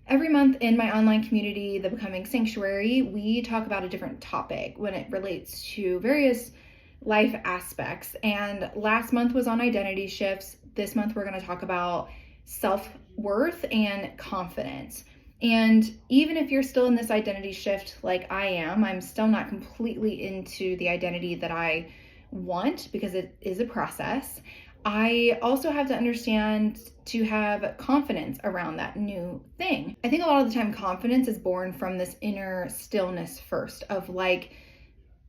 Every month in my online community, the Becoming Sanctuary, we talk about a different topic when it relates to various life aspects. And last month was on identity shifts. This month, we're going to talk about self-worth and confidence. And even if you're still in this identity shift like I am, I'm still not completely into the identity that I want because it is a process. I also have to understand to have confidence around that new thing. I think a lot of the time confidence is born from this inner stillness first, of like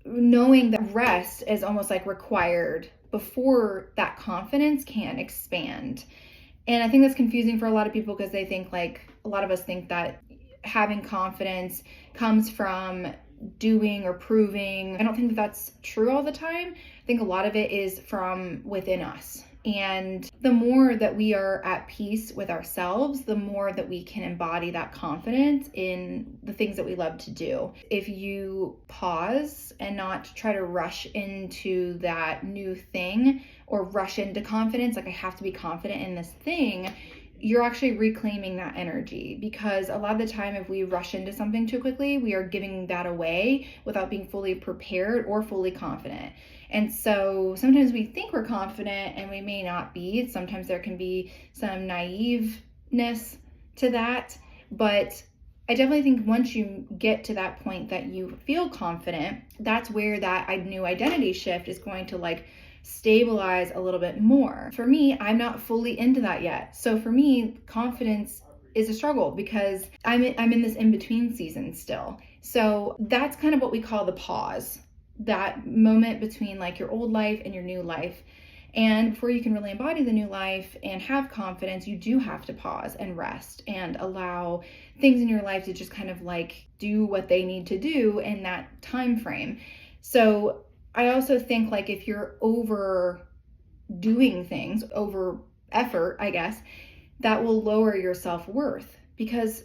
knowing that rest is almost like required before that confidence can expand. And I think that's confusing for a lot of people because they think, like, a lot of us think that having confidence comes from doing or proving. I don't think that that's true all the time. I think a lot of it is from within us. And the more that we are at peace with ourselves, the more that we can embody that confidence in the things that we love to do. If you pause and not try to rush into that new thing or rush into confidence, like I have to be confident in this thing, you're actually reclaiming that energy, because a lot of the time if we rush into something too quickly, we are giving that away without being fully prepared or fully confident. And so sometimes we think we're confident and we may not be. Sometimes there can be some naiveness to that, but I definitely think once you get to that point that you feel confident, that's where that new identity shift is going to like stabilize a little bit more. For me, I'm not fully into that yet. So for me, confidence is a struggle because I'm in this in-between season still. So that's kind of what we call the pause, that moment between like your old life and your new life. And before you can really embody the new life and have confidence, you do have to pause and rest and allow things in your life to just kind of like do what they need to do in that time frame. So I also think like if you're overdoing things, over effort, I guess, that will lower your self-worth, because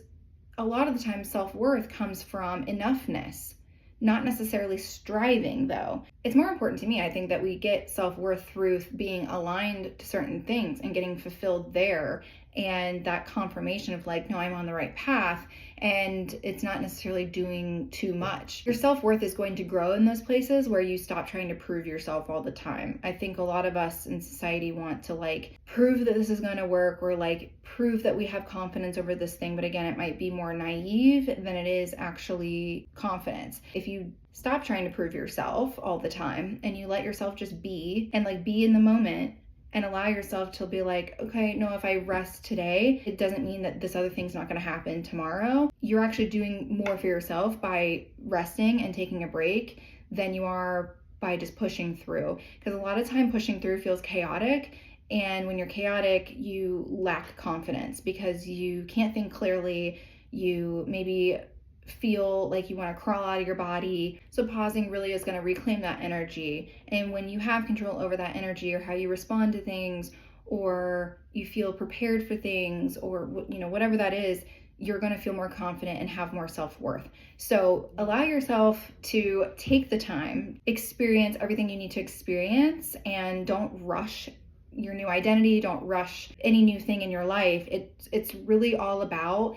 a lot of the time self-worth comes from enoughness, not necessarily striving though. It's more important to me, I think, that we get self-worth through being aligned to certain things and getting fulfilled there, and that confirmation of like, no, I'm on the right path, and it's not necessarily doing too much. Your self-worth is going to grow in those places where you stop trying to prove yourself all the time. I think a lot of us in society want to like prove that this is going to work, or like prove that we have confidence over this thing, but again, it might be more naive than it is actually confidence. If you stop trying to prove yourself all the time and you let yourself just be and like be in the moment and allow yourself to be like, okay, no, if I rest today, it doesn't mean that this other thing's not going to happen tomorrow. You're actually doing more for yourself by resting and taking a break than you are by just pushing through. Because a lot of time pushing through feels chaotic. And when you're chaotic, you lack confidence because you can't think clearly. You maybe feel like you want to crawl out of your body. So pausing really is going to reclaim that energy. And when you have control over that energy, or how you respond to things, or you feel prepared for things, or whatever that is, you're going to feel more confident and have more self-worth. So allow yourself to take the time, experience everything you need to experience, and don't rush your new identity. Don't rush any new thing in your life. It's really all about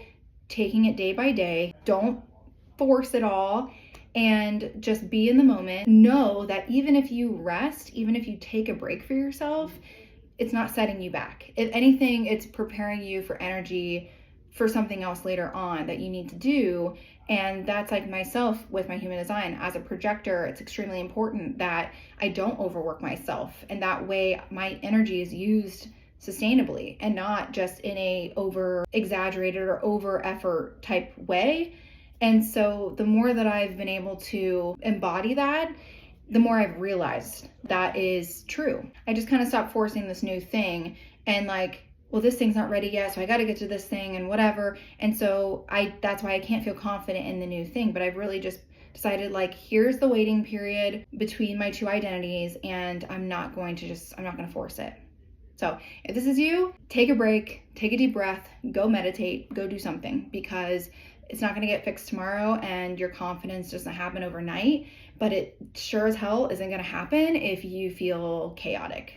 taking it day by day. Don't force it all, and just be in the moment. Know that even if you rest, even if you take a break for yourself, it's not setting you back. If anything, it's preparing you for energy for something else later on that you need to do. And that's like myself with my human design. As a projector, it's extremely important that I don't overwork myself, and that way my energy is used sustainably and not just in a over exaggerated or over effort type way. And so the more that I've been able to embody that, the more I've realized that is true. I just kind of stopped forcing this new thing and like, well, this thing's not ready yet, so I got to get to this thing and whatever. And so that's why I can't feel confident in the new thing. But I've really just decided, like, here's the waiting period between my two identities, and I'm not going to force it. So if this is you, take a break, take a deep breath, go meditate, go do something, because it's not going to get fixed tomorrow, and your confidence doesn't happen overnight, but it sure as hell isn't going to happen if you feel chaotic.